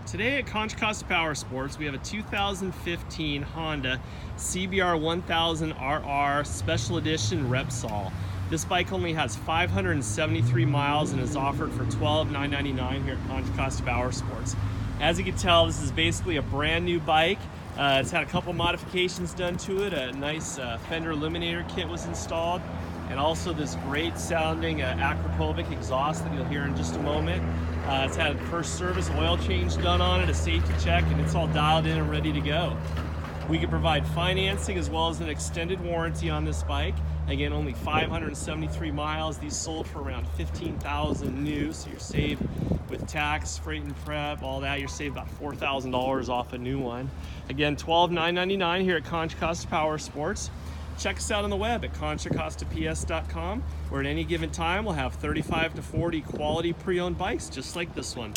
Today at Contra Costa Powersports, we have a 2015 Honda CBR1000RR Special Edition REPSOL. This bike only has 573 miles and is offered for $12,999 here at Contra Costa Powersports. As you can tell, this is basically a brand new bike. It's had a couple modifications done to it. A nice fender illuminator kit was installed, and also this great sounding Akrapovic exhaust that you'll hear in just a moment. It's had a first service oil change done on it, a safety check, and it's all dialed in and ready to go. We can provide financing as well as an extended warranty on this bike. Again, only 573 miles. These sold for around $15,000 new, so you're saved with tax, freight and prep, all that. You're saved about $4,000 off a new one. Again, $12,999 here at Contra Costa Powersports. Check us out on the web at contracostaps.com, where at any given time we'll have 35 to 40 quality pre-owned bikes just like this one.